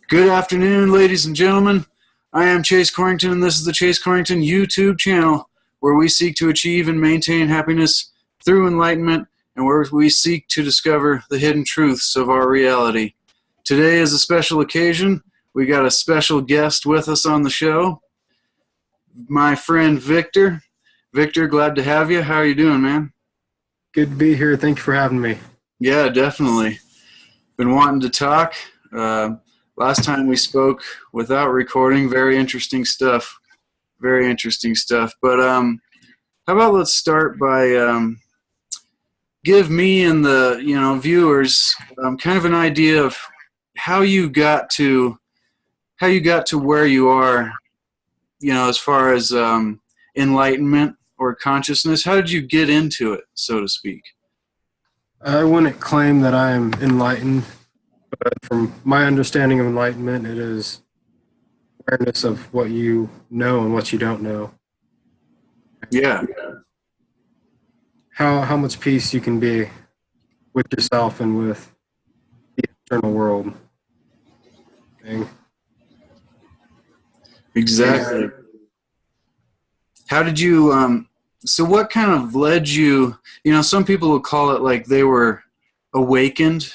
Good afternoon, ladies and gentlemen. I am Chase Corrington, and this is the Chase Corrington YouTube channel, where we seek to achieve and maintain happiness through enlightenment, and where we seek to discover the hidden truths of our reality. Today is a special occasion. We got a special guest with us on the show, my friend Victor. Victor, glad to have you. How are you doing, man? Good to be here. Thank you for having me. Yeah, definitely. Been wanting to talk. Last time we spoke without recording, very interesting stuff. Very interesting stuff. But how about let's start by give me and the viewers kind of an idea of how you got to where you are, as far as enlightenment or consciousness. How did you get into it, so to speak? I wouldn't claim that I am enlightened, but from my understanding of enlightenment, it is awareness of what you know and what you don't know. Yeah. How much peace you can be with yourself and with the external world. Thing. Exactly. Yeah. How did you, so what kind of led you, some people will call it like they were awakened,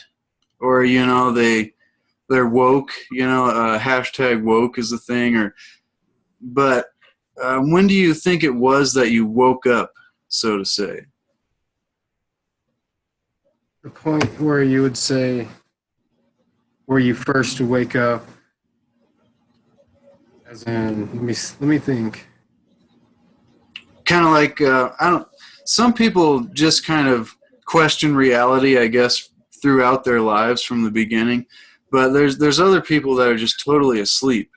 or, they're woke, hashtag woke is the thing, but when do you think it was that you woke up, so to say? The point where you would say, where you first wake up, as in, let me think. Kind of like, some people just kind of question reality, I guess, throughout their lives from the beginning, but there's other people that are just totally asleep,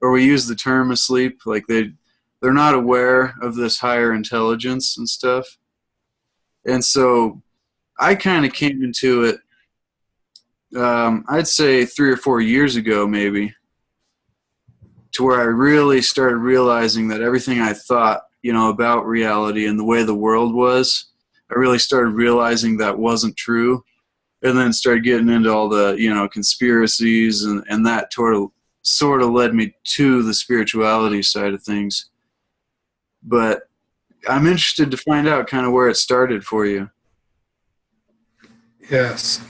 or we use the term asleep, like they're not aware of this higher intelligence and stuff. And so I kind of came into it, I'd say 3 or 4 years ago, maybe, to where I really started realizing that everything I thought, about reality and the way the world was, I really started realizing that wasn't true, and then started getting into all the, conspiracies, and that sort of led me to the spirituality side of things. But I'm interested to find out kind of where it started for you. Yes.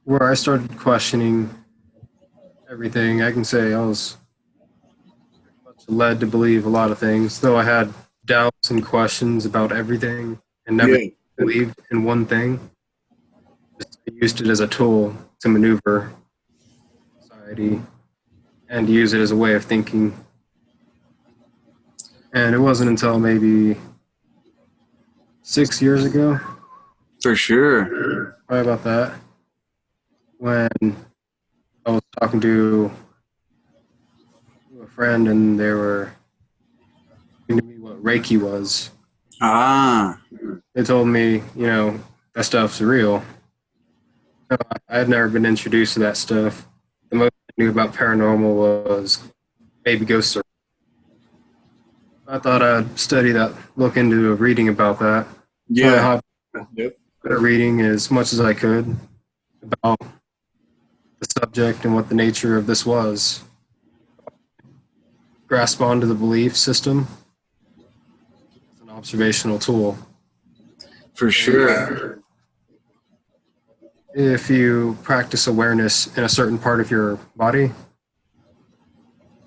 Where I started questioning everything, I can say I was led to believe a lot of things, though I had doubts and questions about everything and never believed in one thing. Just used it as a tool to maneuver society and use it as a way of thinking. And it wasn't until maybe 6 years ago. For sure. Sorry about that. When I was talking to a friend, and they were telling me what Reiki was. They told me, that stuff's real. I had never been introduced to that stuff. The most I knew about paranormal was maybe ghosts. I thought I'd study that, look into reading about that. Yeah. Yep. Reading as much as I could about the subject and what the nature of this was. Grasp onto the belief system as an observational tool. For sure. If you practice awareness in a certain part of your body,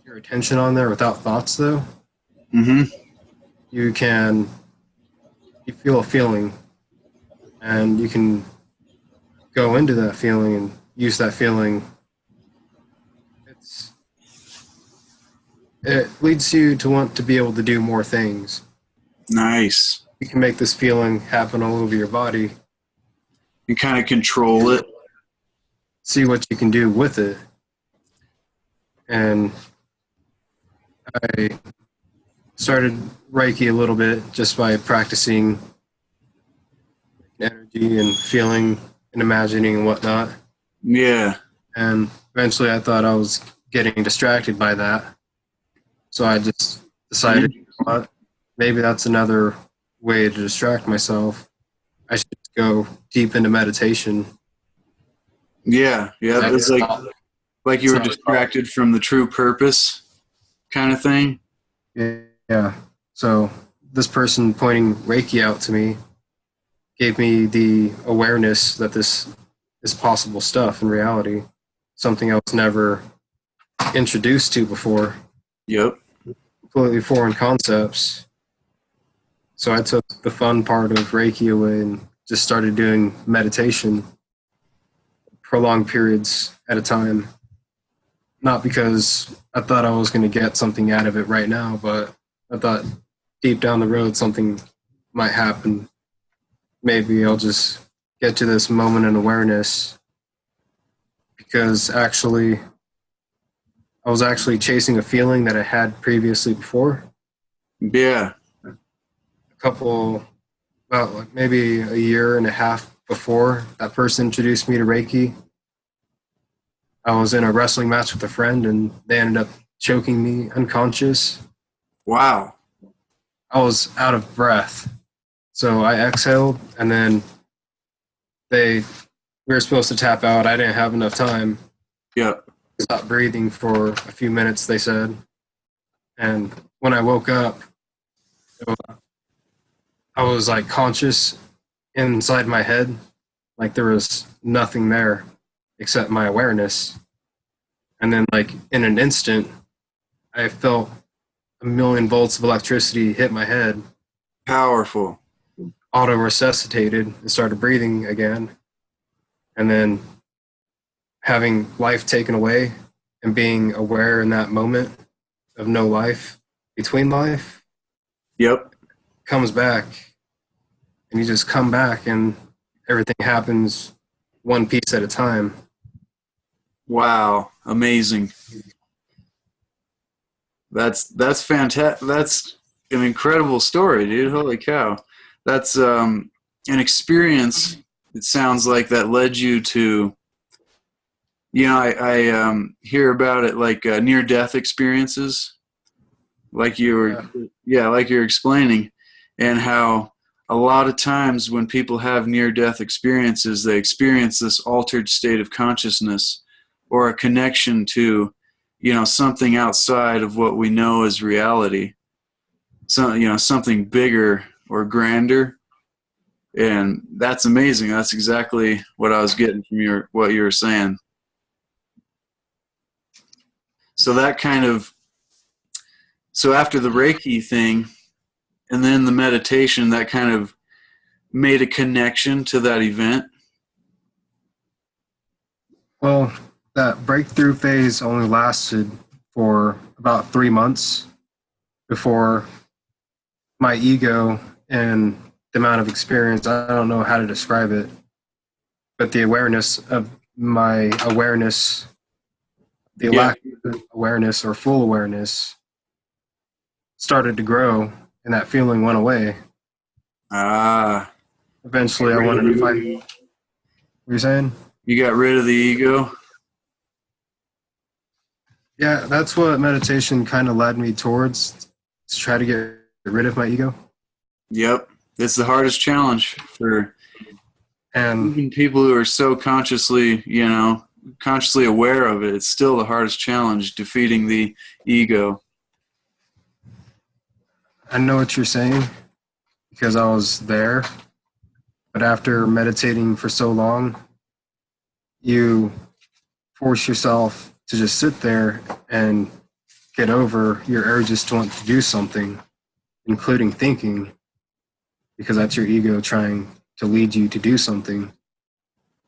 your attention on there without thoughts, though, you feel a feeling, and you can go into that feeling and use that feeling. It leads you to want to be able to do more things. Nice. You can make this feeling happen all over your body. You kind of control it. See what you can do with it. And I started Reiki a little bit just by practicing energy and feeling and imagining and whatnot. Yeah. And eventually I thought I was getting distracted by that. So I just decided, maybe that's another way to distract myself. I should go deep into meditation Yeah, yeah. It's like you It's were not distracted from the true purpose kind of thing. yeah. So this person pointing Reiki out to me gave me the awareness that this is possible stuff in reality, something I was never introduced to before, Yep. completely foreign concepts. So I took the fun part of Reiki away and just started doing meditation prolonged periods at a time. Not because I thought I was going to get something out of it right now, but I thought deep down the road something might happen. Maybe I'll just get to this moment in awareness, because actually I was actually chasing a feeling that I had previously before. Yeah. About like maybe a year and a half before that person introduced me to Reiki, I was in a wrestling match with a friend and they ended up choking me unconscious. Wow. I was out of breath. So I exhaled and then we were supposed to tap out. I didn't have enough time. Yep. Stopped breathing for a few minutes, they said. And when I woke up, I was like conscious inside my head, like there was nothing there except my awareness. And then, like, in an instant, I felt a million volts of electricity hit my head, Powerful. auto resuscitated, and started breathing again. And then having life taken away and being aware in that moment of no life between life Yep. comes back. And you just come back and everything happens one piece at a time. Wow. Amazing. That's fantastic. That's an incredible story, dude. Holy cow. That's an experience, it sounds like, that led you to, I hear about it like near death experiences, like you were, like you're explaining, and how a lot of times when people have near death experiences, they experience this altered state of consciousness or a connection to, something outside of what we know as reality. So, something bigger or grander. And that's amazing. That's exactly what I was getting from what you were saying. So so after the Reiki thing and then the meditation, that kind of made a connection to that event. Well, that breakthrough phase only lasted for about 3 months before my ego and the amount of experience, I don't know how to describe it, but the awareness of my awareness, the lack of awareness or full awareness started to grow, and that feeling went away. Eventually I wanted to find, what you're saying? You got rid of the ego? Yeah, that's what meditation kind of led me towards, to try to get rid of my ego. Yep. It's the hardest challenge for even people who are so consciously aware of it. It's still the hardest challenge, defeating the ego. I know what you're saying because I was there, but after meditating for so long, you force yourself to just sit there and get over your urges to want to do something, including thinking, because that's your ego trying to lead you to do something.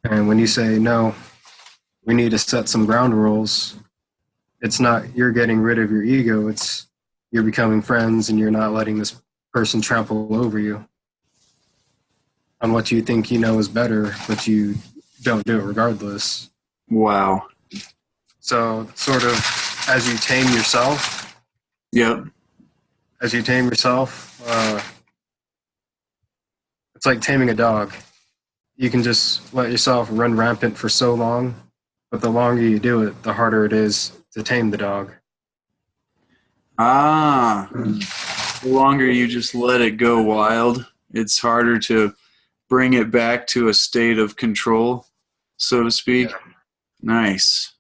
And when you say, no, we need to set some ground rules, it's not you're getting rid of your ego, it's you're becoming friends and you're not letting this person trample over you on what you think you know is better, but you don't do it regardless. Wow. So sort of as you tame yourself, Yep. it's like taming a dog. You can just let yourself run rampant for so long, but the longer you do it, the harder it is to tame the dog. The longer you just let it go wild, it's harder to bring it back to a state of control, so to speak. Nice.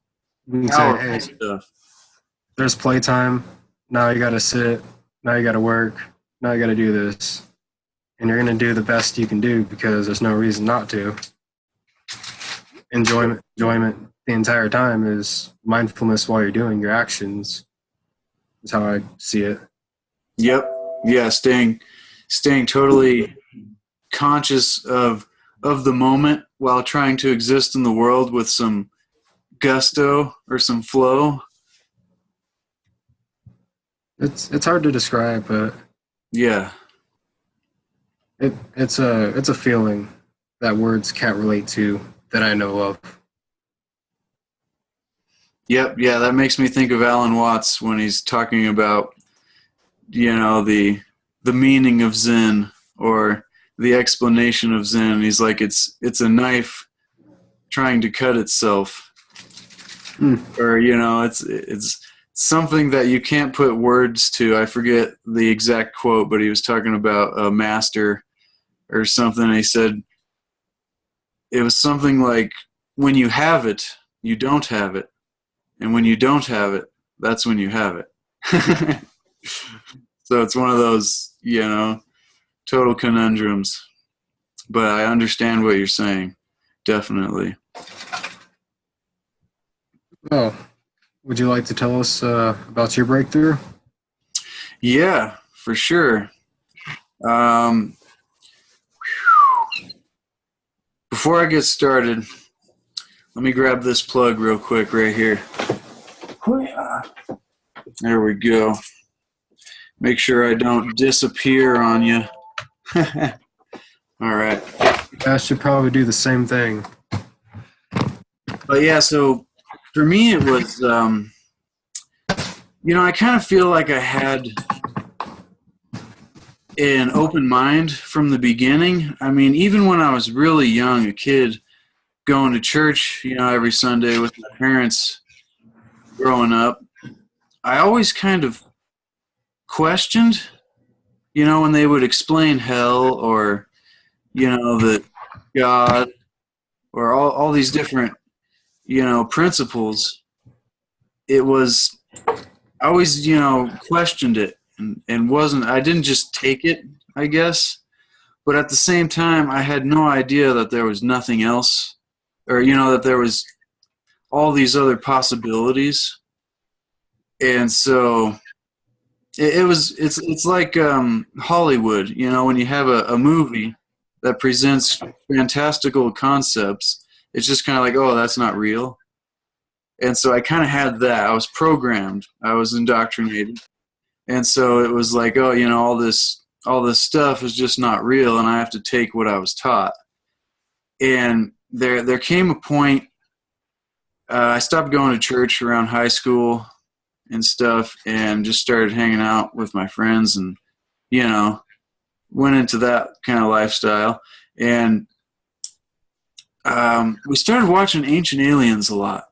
You can say, Powerful hey, stuff. there's playtime. Now you got to sit. Now you got to work. Now you got to do this. And you're going to do the best you can do because there's no reason not to. Enjoyment the entire time is mindfulness while you're doing your actions, is how I see it. Yep. Yeah, staying totally conscious of the moment while trying to exist in the world with some gusto or some flow. It's hard to describe, but Yeah. it's a feeling that words can't relate to that I know of. Yep. Yeah, that makes me think of Alan Watts when he's talking about, the meaning of Zen or the explanation of Zen. He's like, it's a knife trying to cut itself. Or, it's something that you can't put words to. I forget the exact quote, but he was talking about a master or something. And he said it was something like, when you have it, you don't have it. And when you don't have it, that's when you have it. So it's one of those, total conundrums. But I understand what you're saying. Definitely. Oh, would you like to tell us about your breakthrough? Yeah, for sure. Before I get started, let me grab this plug real quick right here. There we go. Make sure I don't disappear on you. All right. I should probably do the same thing. But yeah, so for me it was, I kind of feel like I had an open mind from the beginning. I mean, even when I was really young, a kid going to church, every Sunday with my parents growing up, I always kind of questioned, when they would explain hell or, that God or all these different, principles. It was, I always, questioned it and I didn't just take it, I guess. But at the same time, I had no idea that there was nothing else or, that there was all these other possibilities. And so it's like Hollywood, when you have a movie that presents fantastical concepts, it's just kind of like, oh, that's not real. And so I kind of had that. I was programmed. I was indoctrinated. And so it was like, oh, all this stuff is just not real, and I have to take what I was taught. And there came a point, I stopped going to church around high school and stuff and just started hanging out with my friends and, went into that kind of lifestyle. And we started watching Ancient Aliens a lot.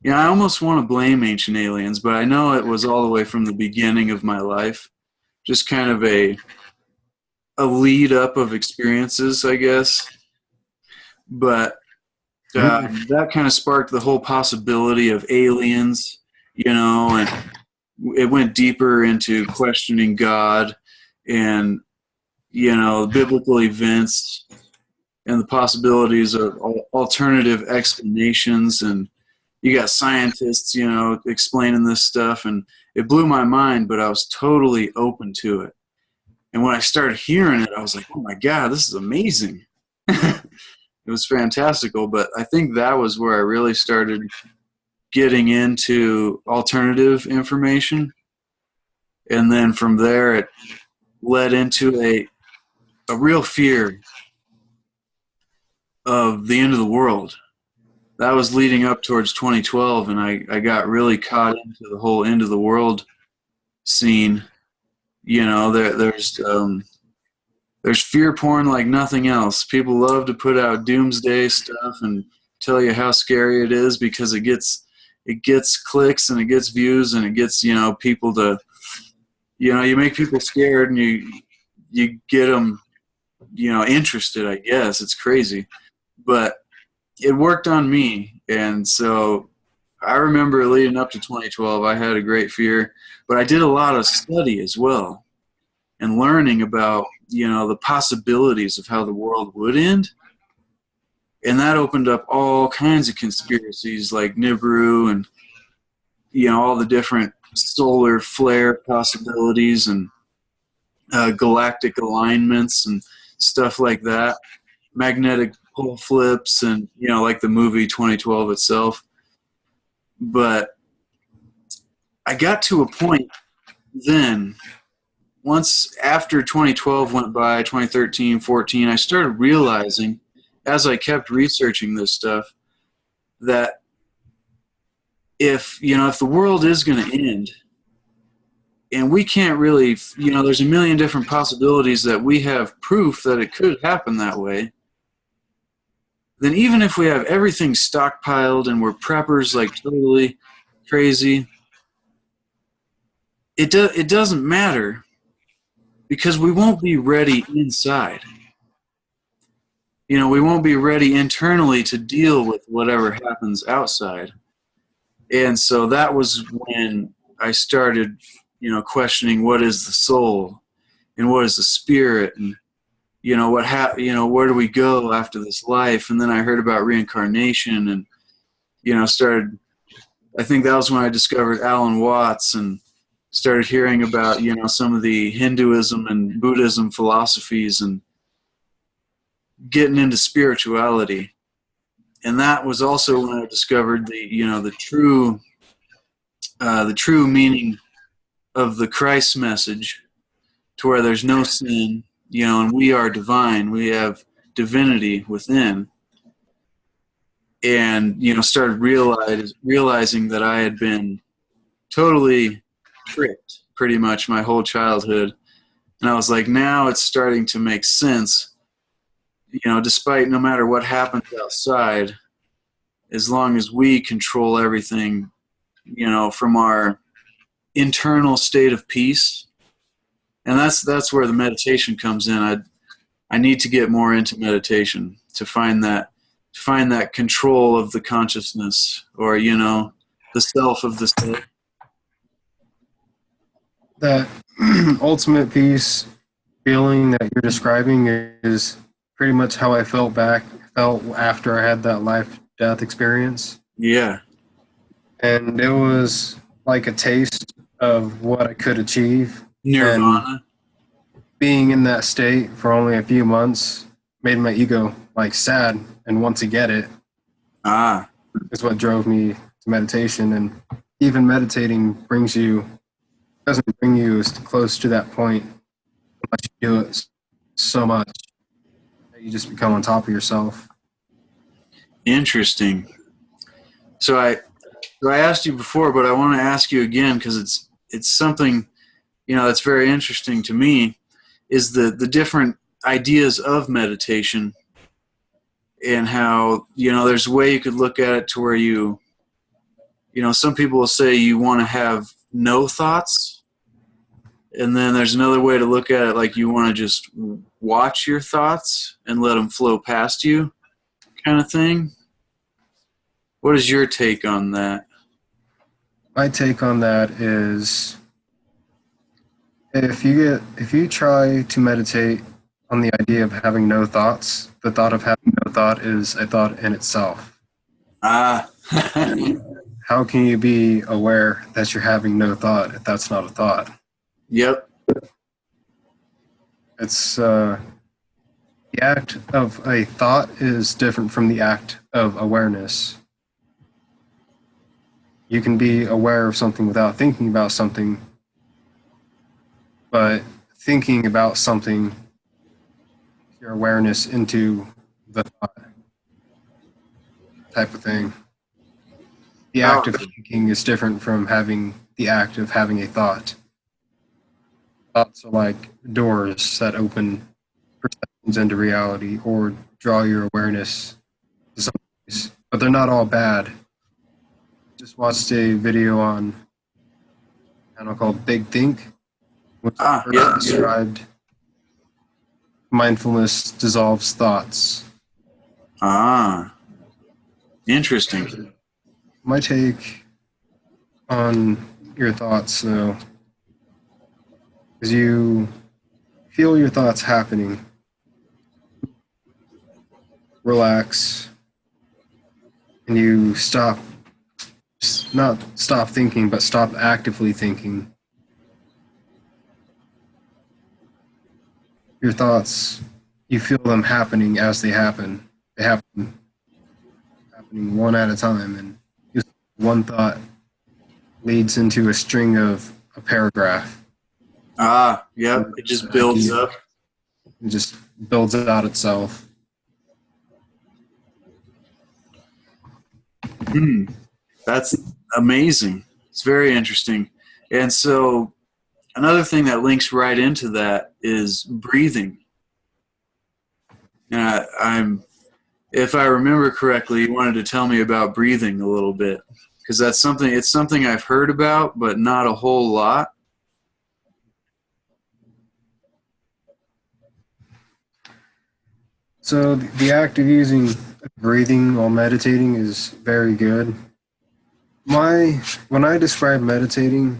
I almost want to blame Ancient Aliens, but I know it was all the way from the beginning of my life. Just kind of a lead up of experiences, I guess. But that kind of sparked the whole possibility of aliens, and it went deeper into questioning God and, biblical events and the possibilities of alternative explanations. And you got scientists, explaining this stuff, and it blew my mind, but I was totally open to it. And when I started hearing it, I was like, oh my God, this is amazing. It was fantastical, but I think that was where I really started getting into alternative information. And then from there, it led into a real fear of the end of the world. That was leading up towards 2012, and I got really caught into the whole end of the world scene. There's fear porn like nothing else. People love to put out doomsday stuff and tell you how scary it is because it gets clicks and it gets views and it gets, people to, you make people scared and you get them, interested, I guess. It's crazy. But it worked on me. And so I remember leading up to 2012, I had a great fear, but I did a lot of study as well and learning about, the possibilities of how the world would end. And that opened up all kinds of conspiracies like Nibiru and, all the different solar flare possibilities and galactic alignments and stuff like that, magnetic pole flips and, like the movie 2012 itself. But I got to a point then, once after 2012 went by, 2013, 14, I started realizing as I kept researching this stuff that if the world is going to end, and we can't really, there's a million different possibilities that we have proof that it could happen that way, then even if we have everything stockpiled and we're preppers like totally crazy, it doesn't matter because we won't be ready inside. We won't be ready internally to deal with whatever happens outside. And so that was when I started, questioning what is the soul and what is the spirit and, where do we go after this life? And then I heard about reincarnation and, I think that was when I discovered Alan Watts and started hearing about, some of the Hinduism and Buddhism philosophies and getting into spirituality. And that was also when I discovered the true meaning of the Christ message, to where there's no sin, and we are divine. We have divinity within. And, started realizing that I had been totally tricked pretty much my whole childhood. And I was like, now it's starting to make sense, despite no matter what happens outside, as long as we control everything, from our internal state of peace. And that's where the meditation comes in. I need to get more into meditation to find that control of the consciousness, or the self of the self. That ultimate peace feeling that you're describing is pretty much how I felt after I had that life-death experience. Yeah. And it was like a taste of what I could achieve. Nirvana. And being in that state for only a few months made my ego sad and want to get it. Is what drove me to meditation. And even meditating doesn't bring you as close to that point unless you do it so much that you just become on top of yourself. Interesting. So I asked you before, but I want to ask you again because it's something that's very interesting to me, is the different ideas of meditation and how there's a way you could look at it to where some people will say you want to have no thoughts, and then there's another way to look at it like you want to just watch your thoughts and let them flow past you, kind of thing. What is your take on that? My take on that is if you try to meditate on the idea of having no thoughts, the thought of having no thought is a thought in itself. How can you be aware that you're having no thought if that's not a thought? Yep. It's the act of a thought is different from the act of awareness. You can be aware of something without thinking about something, but thinking about something, your awareness into the thought type of thing. The act of thinking is different from the act of having a thought. Thoughts are like doors that open perceptions into reality or draw your awareness to some place, but they're not all bad. Just watched a video on a channel called Big Think, which described mindfulness dissolves thoughts. Interesting. My take on your thoughts, though, is you feel your thoughts happening, relax, and you stop, not stop thinking, but stop actively thinking. Your thoughts, you feel them happening as they happen. They happen happening one at a time, and just one thought leads into a string of a paragraph. Ah, yep. It just builds up. It just builds it out itself. That's amazing. It's very interesting. And so another thing that links right into that is breathing. If I remember correctly, you wanted to tell me about breathing a little bit, because it's something I've heard about, but not a whole lot. So the act of using breathing while meditating is very good. When I describe meditating,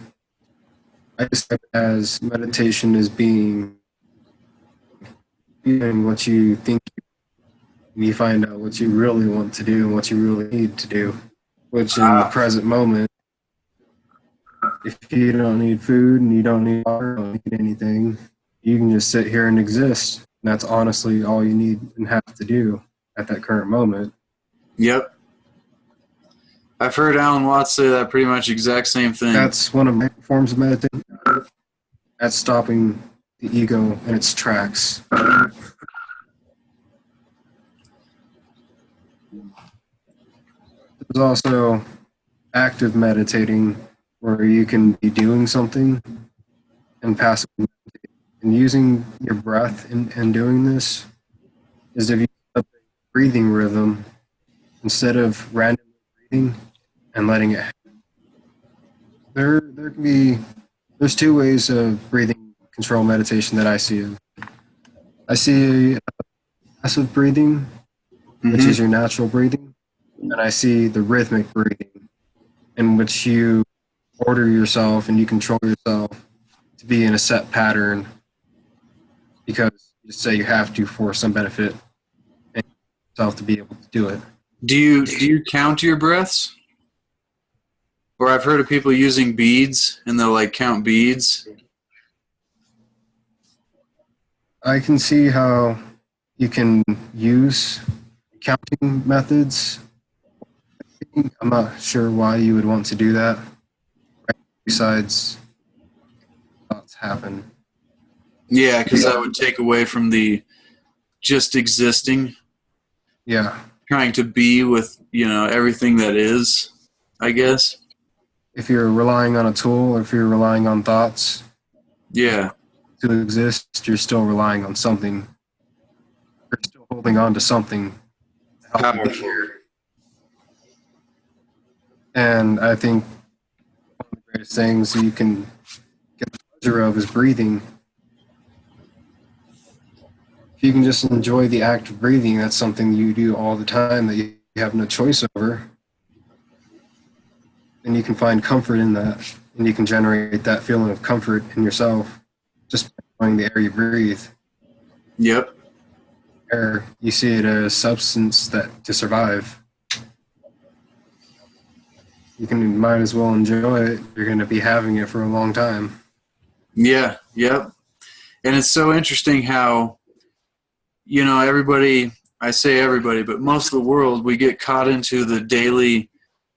I describe it as meditation as being what you think you find out what you really want to do and what you really need to do. Which in the present moment, if you don't need food and you don't need water, don't need anything, you can just sit here and exist. And that's honestly all you need and have to do at that current moment. Yep. I've heard Alan Watts say that pretty much exact same thing. That's one of my forms of meditation. That's stopping the ego in its tracks. There's also active meditating, where you can be doing something and passively meditate. And using your breath in doing this is if you set up a breathing rhythm instead of randomly breathing and letting it happen. There's two ways of breathing control meditation that I see. I see passive breathing, which is your natural breathing, and I see the rhythmic breathing, in which you order yourself and you control yourself to be in a set pattern because you say you have to for some benefit and yourself to be able to do it. Do you count your breaths? Or I've heard of people using beads and they'll like count beads. I can see how you can use counting methods. I'm not sure why you would want to do that. Besides, thoughts happen. Yeah, because that would take away from the just existing. Yeah. Trying to be with, everything that is, I guess. If you're relying on a tool or if you're relying on thoughts. Yeah. To exist, you're still relying on something. You're still holding on to something to help you here. And I think one of the greatest things you can get the pleasure of is breathing. If you can just enjoy the act of breathing, that's something you do all the time that you have no choice over. And you can find comfort in that. And you can generate that feeling of comfort in yourself just by knowing the air you breathe. Yep. Air, you see it as a substance to survive. You might as well enjoy it. You're going to be having it for a long time. Yeah, yep. And it's so interesting how, everybody, I say everybody, but most of the world, we get caught into the daily,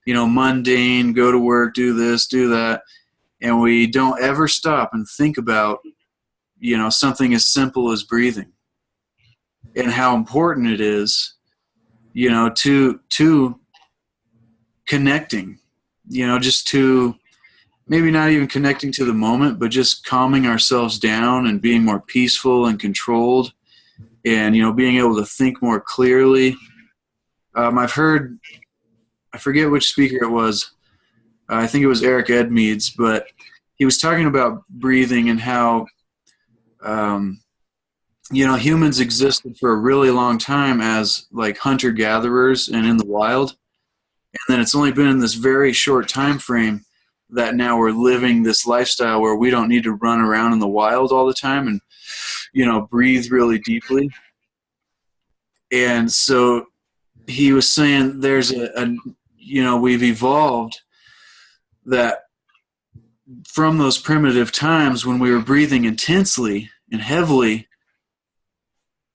mundane, go to work, do this, do that. And we don't ever stop and think about, something as simple as breathing and how important it is, to connecting, just to maybe not even connecting to the moment, but just calming ourselves down and being more peaceful and controlled and, being able to think more clearly. I've heard, I forget which speaker it was. I think it was Eric Edmeades, but he was talking about breathing and how, humans existed for a really long time as like hunter-gatherers and in the wild. And then it's only been in this very short time frame that now we're living this lifestyle where we don't need to run around in the wild all the time and, breathe really deeply. And so he was saying there's we've evolved that from those primitive times when we were breathing intensely and heavily.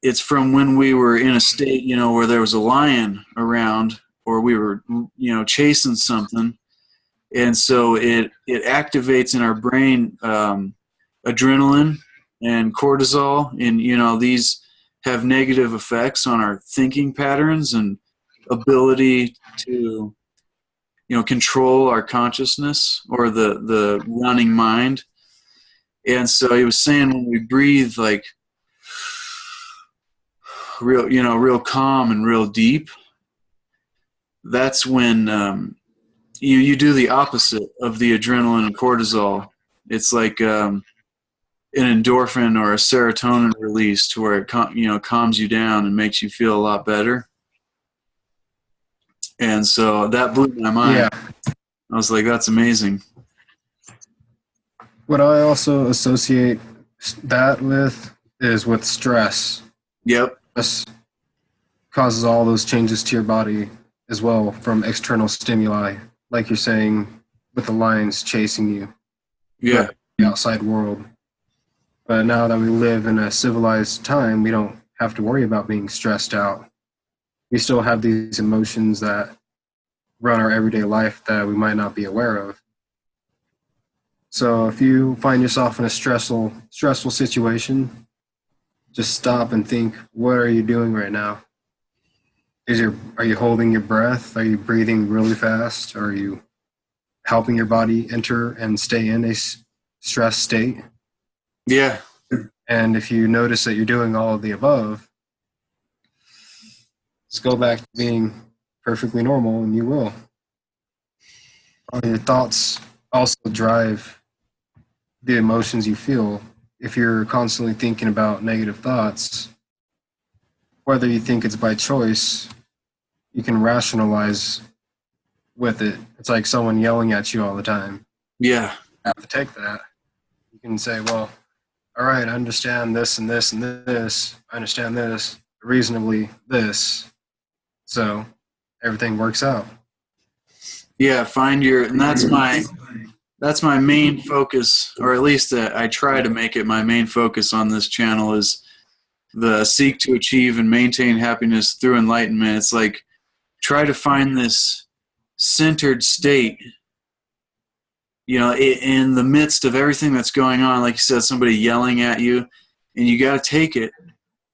It's from when we were in a state, where there was a lion around or we were, chasing something. And so it activates in our brain adrenaline and cortisol, and these have negative effects on our thinking patterns and ability to control our consciousness or the running mind. And so he was saying when we breathe like real calm and real deep, that's when you do the opposite of the adrenaline and cortisol. It's like an endorphin or a serotonin release to where it calms you down and makes you feel a lot better. And so that blew my mind. Yeah. I was like, that's amazing. What I also associate that with is with stress. Yep. Stress causes all those changes to your body as well from external stimuli, like you're saying with the lions chasing you. Yeah. The outside world. But now that we live in a civilized time, we don't have to worry about being stressed out. We still have these emotions that run our everyday life that we might not be aware of. So if you find yourself in a stressful situation, just stop and think, what are you doing right now? Are you holding your breath? Are you breathing really fast? Are you helping your body enter and stay in a stress state? Yeah. And if you notice that you're doing all of the above, just go back to being perfectly normal and you will. Your thoughts also drive the emotions you feel. If you're constantly thinking about negative thoughts, whether you think it's by choice, you can rationalize with it. It's like someone yelling at you all the time. Yeah. You have to take that. You can say, well, all right, I understand this and this and this. I understand this, reasonably this. So everything works out. Yeah, and that's my main focus, or at least I try to make it my main focus on this channel, is the seek to achieve and maintain happiness through enlightenment. It's like try to find this centered state, in the midst of everything that's going on. Like you said, somebody yelling at you, and you got to take it.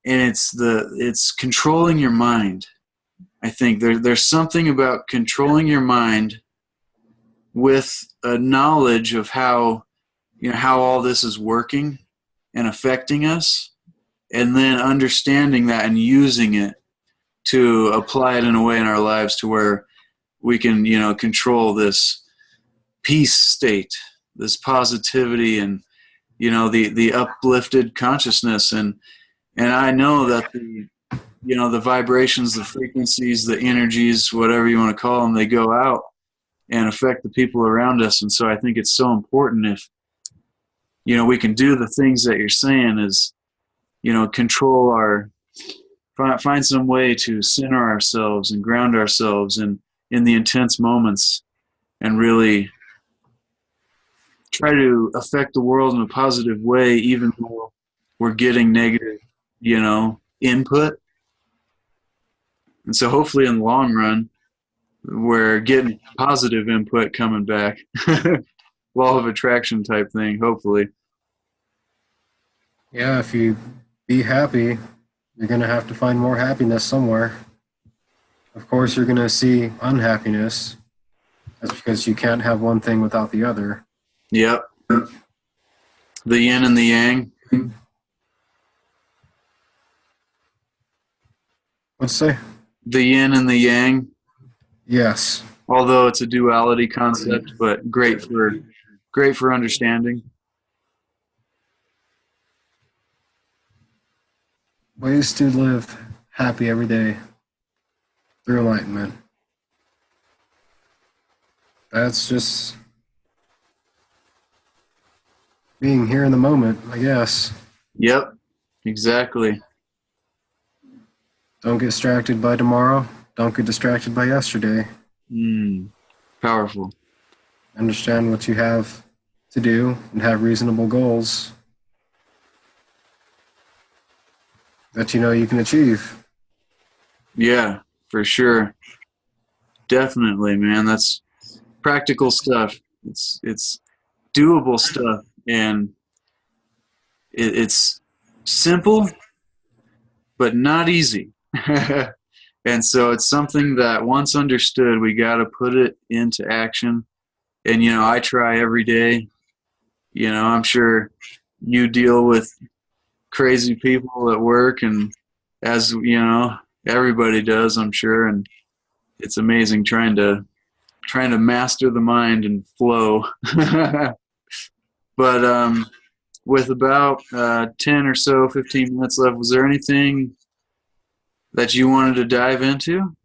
And it's controlling your mind. I think there's something about controlling your mind with a knowledge of how all this is working and affecting us, and then understanding that and using it to apply it in a way in our lives to where we can control this peace state, this positivity, and the uplifted consciousness. And I know that the vibrations, the frequencies, the energies, whatever you want to call them, they go out and affect the people around us. And so I think it's so important if we can do the things that you're saying, is control find some way to center ourselves and ground ourselves in the intense moments, and really try to affect the world in a positive way, even though we're getting negative input. And so hopefully in the long run, we're getting positive input coming back. Law of attraction type thing, hopefully. Yeah, if you be happy, you're going to have to find more happiness somewhere. Of course, you're going to see unhappiness. That's because you can't have one thing without the other. Yep. The yin and the yang. What's say? The yin and the yang. Yes. Although it's a duality concept, but great for understanding. Ways to live happy every day through enlightenment. That's just being here in the moment, I guess. Yep, exactly. Don't get distracted by tomorrow. Don't get distracted by yesterday. Mm, powerful. Understand what you have to do and have reasonable goals that you know you can achieve. Yeah, for sure. Definitely, man. That's practical stuff. It's doable stuff, and it's simple but not easy. And so it's something that once understood, we got to put it into action. And I try every day. I'm sure you deal with crazy people at work, and as everybody does, I'm sure. And it's amazing trying to master the mind and flow. But with about 10 or so, 15 minutes left, was there anything that you wanted to dive into?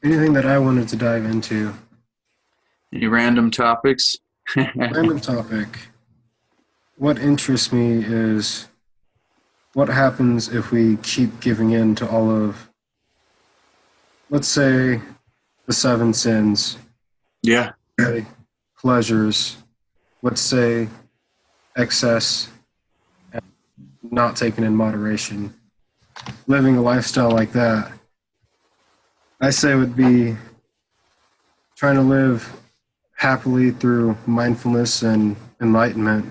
Anything that I wanted to dive into? Any random topics? Random topic. What interests me is what happens if we keep giving in to all of, let's say, the seven sins, Yeah. okay, pleasures, let's say, excess, and not taken in moderation. Living a lifestyle like that, I say would be trying to live happily through mindfulness and enlightenment.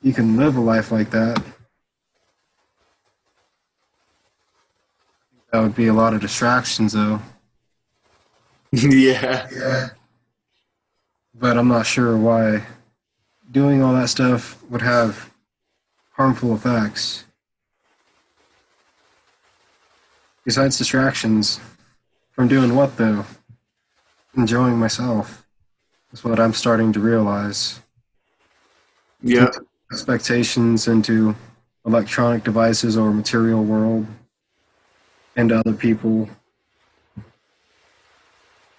You can live a life like that. That would be a lot of distractions, though. Yeah. But I'm not sure why doing all that stuff would have harmful effects. Besides distractions, from doing what, though? Enjoying myself is what I'm starting to realize. Yeah. Expectations into electronic devices or material world and other people.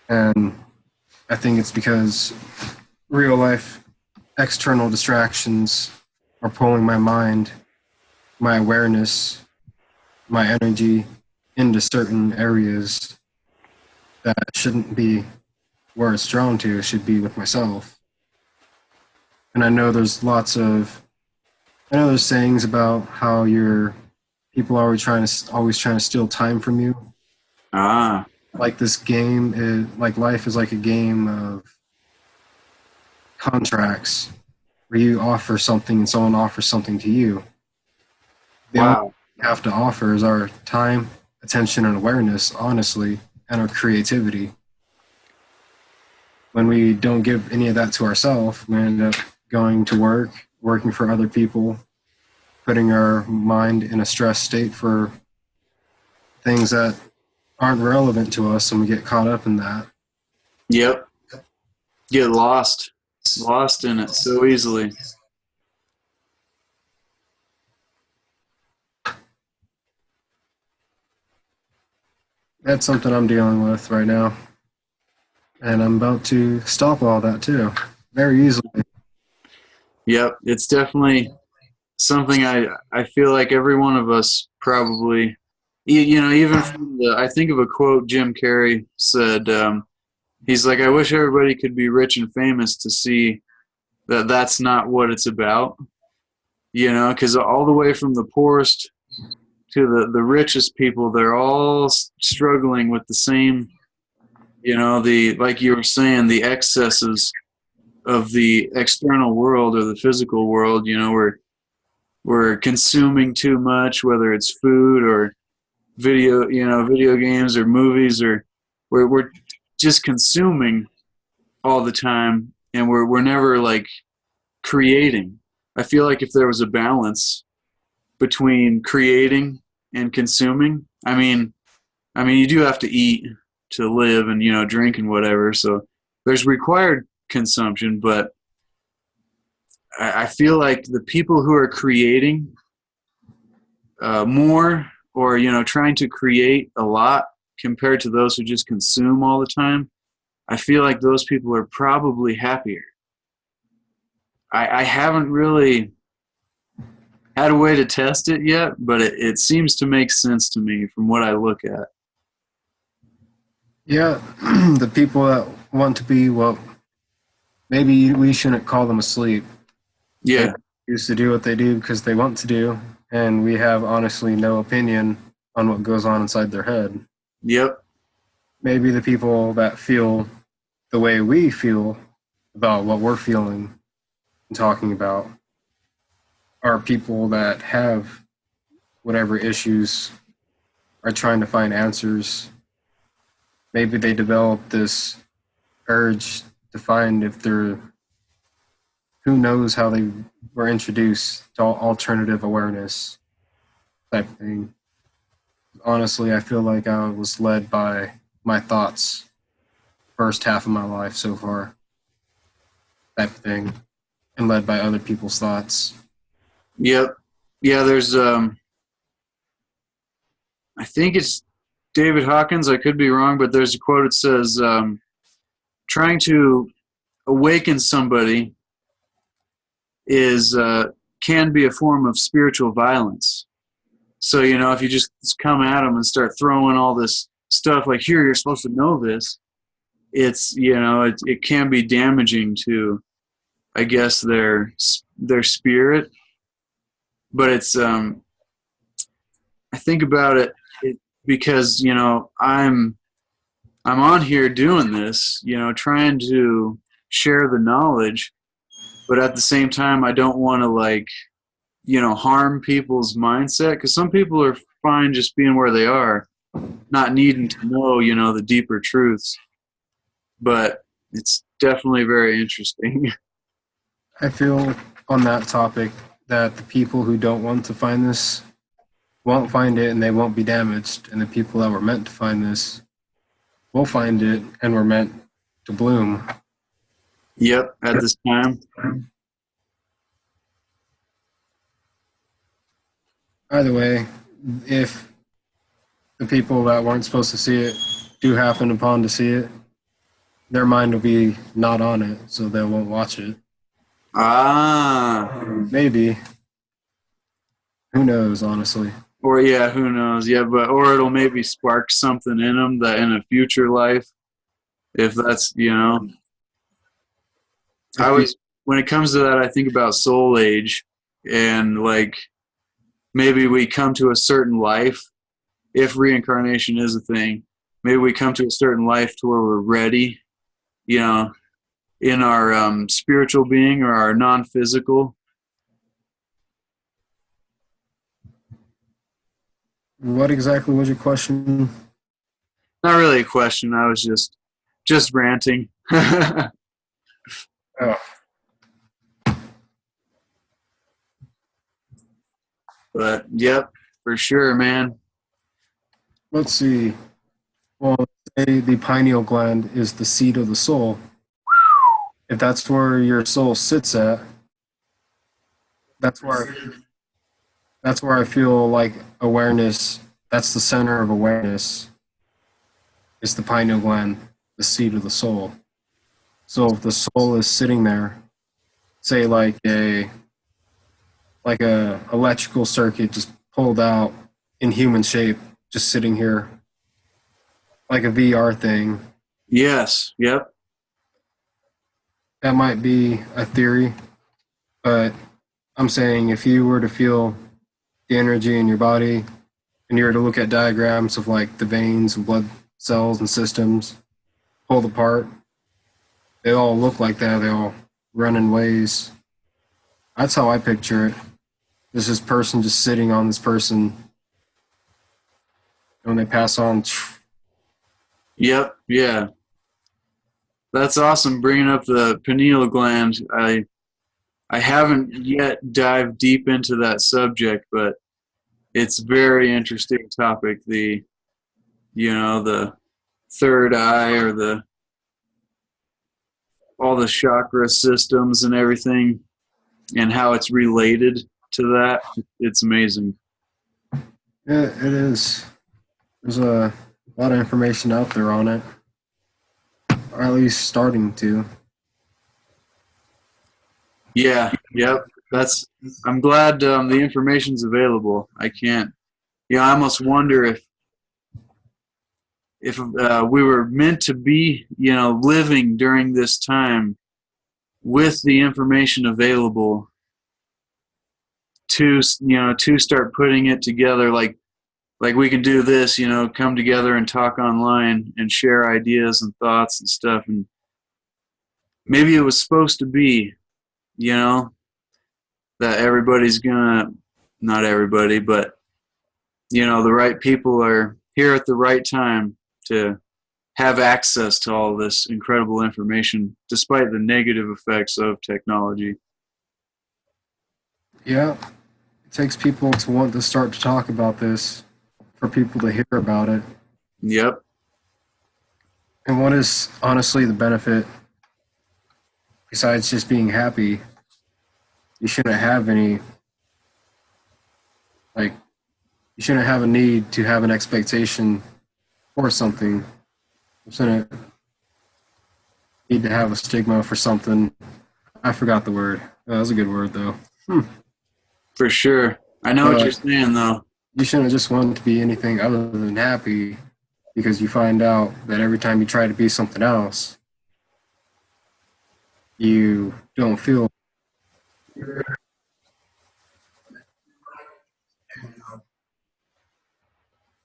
And I think it's because real life external distractions are pulling my mind, my awareness, my energy into certain areas that shouldn't be where it's drawn to. It should be with myself. And I know there's sayings about how your people are always trying to steal time from you. Ah. Like this game is like life is like a game of contracts where you offer something and someone offers something to you. The only thing Wow. we have to offer is our time, attention, and awareness, honestly, and our creativity. When we don't give any of that to ourselves, we end up going to work, working for other people, putting our mind in a stress state for things that aren't relevant to us, and we get caught up in that. Yep. Get lost in it so easily. That's something I'm dealing with right now, and I'm about to stop all that too, very easily. Yep. It's definitely something I feel like every one of us probably, even from I think of a quote Jim Carrey said. He's like, I wish everybody could be rich and famous to see that that's not what it's about. Because all the way from the poorest to the richest people, they're all struggling with the same, the like you were saying, the excesses of the external world or the physical world. We're consuming too much, whether it's food or video games or movies, or we're just consuming all the time, and we're never like creating. I feel like if there was a balance between creating and consuming, I mean you do have to eat to live and drink and whatever, so there's required consumption, but I feel like the people who are creating more, or trying to create a lot compared to those who just consume all the time, I feel like those people are probably happier. I haven't really had a way to test it yet, but it seems to make sense to me from what I look at. Yeah, the people that want to be, well, maybe we shouldn't call them asleep. They Yeah. choose to do what they do because they want to do, and we have honestly no opinion on what goes on inside their head. Yep. Maybe the people that feel the way we feel about what we're feeling and talking about are people that have whatever issues, are trying to find answers. Maybe they develop this urge to find if they're, who knows how they were introduced to alternative awareness type thing. Honestly, I feel like I was led by my thoughts first half of my life so far, type thing, and led by other people's thoughts. Yep. Yeah, there's I think it's David Hawkins, I could be wrong, but there's a quote that says trying to awaken somebody is can be a form of spiritual violence. So, if you just come at them and start throwing all this stuff like, here, you're supposed to know this, it's, it can be damaging to, I guess, their spirit. But it's, I think about it because, I'm on here doing this, trying to share the knowledge, but at the same time, I don't want to harm people's mindset, because some people are fine just being where they are, not needing to know, the deeper truths. But it's definitely very interesting. I feel on that topic that the people who don't want to find this won't find it and they won't be damaged, and the people that were meant to find this will find it and were meant to bloom. Yep, at this time. Either way, if the people that weren't supposed to see it do happen upon to see it, their mind will be not on it, so they won't watch it. Ah. Maybe. Who knows, honestly. Or, yeah, who knows? Yeah, or it'll maybe spark something in them that in a future life, if that's, I always, when it comes to that, I think about soul age, and maybe we come to a certain life, if reincarnation is a thing, maybe we come to a certain life to where we're ready, in our spiritual being or our non-physical. What exactly was your question? Not really a question. I was just ranting. Oh. But yep, for sure, man. Let's see. Well, say the pineal gland is the seat of the soul. If that's where your soul sits at, that's where I feel like awareness, that's the center of awareness, is the pineal gland, the seat of the soul. So if the soul is sitting there, say like a electrical circuit just pulled out in human shape, just sitting here, like a VR thing. Yes. Yep. That might be a theory, but I'm saying if you were to feel the energy in your body and you were to look at diagrams of like the veins and blood cells and systems pulled apart, they all look like that. They all run in ways. That's how I picture it. There's this person just sitting on this person. When they pass on. Yep. Yeah. That's awesome. Bringing up the pineal gland. I haven't yet dived deep into that subject, but it's a very interesting topic. The third eye, or all the chakra systems and everything, and how it's related to that. It's amazing. Yeah, it is. There's a lot of information out there on it. or at least starting to. Yeah, yep. I'm glad the information's available. I can't, I almost wonder if we were meant to be, living during this time with the information available to start putting it together, like we can do this, come together and talk online and share ideas and thoughts and stuff. And maybe it was supposed to be, that everybody's gonna, not everybody, but the right people are here at the right time to have access to all this incredible information despite the negative effects of technology. Yeah, it takes people to want to start to talk about this for people to hear about it. Yep. And what is honestly the benefit besides just being happy? You shouldn't have any, like, you shouldn't have a need to have an expectation for something. You shouldn't need to have a stigma for something. I forgot the word. That was a good word, though. For sure. I know what you're saying, though. You shouldn't just want to be anything other than happy, because you find out that every time you try to be something else, you don't feel.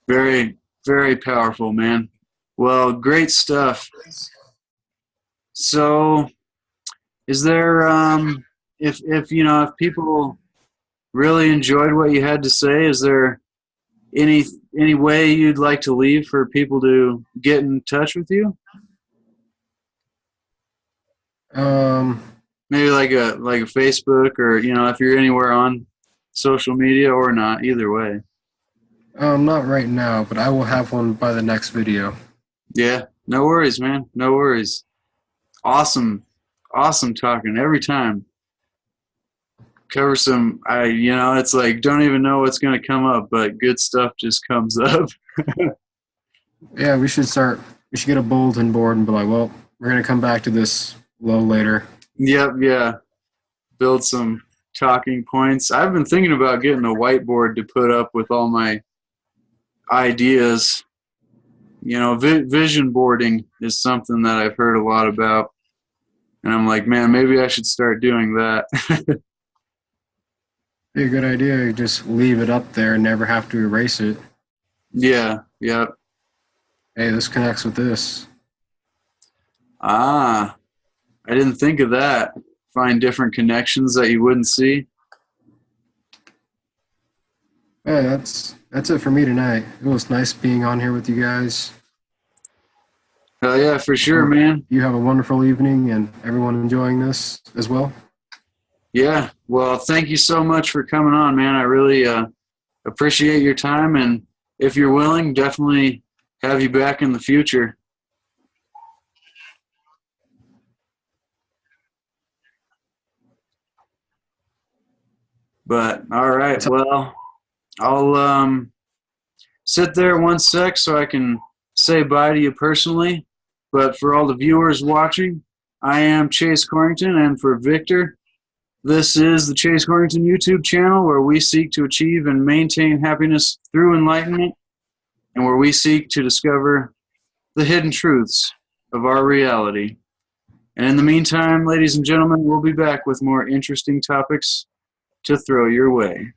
Very, very powerful, man. Well, great stuff. So, is there, if people really enjoyed what you had to say, is there any way you'd like to leave for people to get in touch with you? Maybe like a Facebook, or if you're anywhere on social media or not, either way. Not right now, but I will have one by the next video. Yeah, no worries, man. No worries. Awesome talking every time. Cover some, it's like, don't even know what's going to come up, but good stuff just comes up. Yeah, we should get a bulletin board and be like, well, we're going to come back to this a little later. Yep, yeah. Build some talking points. I've been thinking about getting a whiteboard to put up with all my ideas. Vision boarding is something that I've heard a lot about. And I'm like, man, maybe I should start doing that. Be a good idea. You just leave it up there and never have to erase it. Yeah, yep. Hey, this connects with this. Ah, I didn't think of that. Find different connections that you wouldn't see. Yeah, that's it for me tonight. It was nice being on here with you guys. Hell yeah, for sure, man. You have a wonderful evening, and everyone enjoying this as well. Yeah, well, thank you so much for coming on, man. I really appreciate your time, and if you're willing, definitely have you back in the future. But all right, well, I'll sit there 1 sec so I can say bye to you personally. But for all the viewers watching, I am Chase Corrington, and for Victor, this is the Chase Corrington YouTube channel, where we seek to achieve and maintain happiness through enlightenment, and where we seek to discover the hidden truths of our reality. And in the meantime, ladies and gentlemen, we'll be back with more interesting topics to throw your way.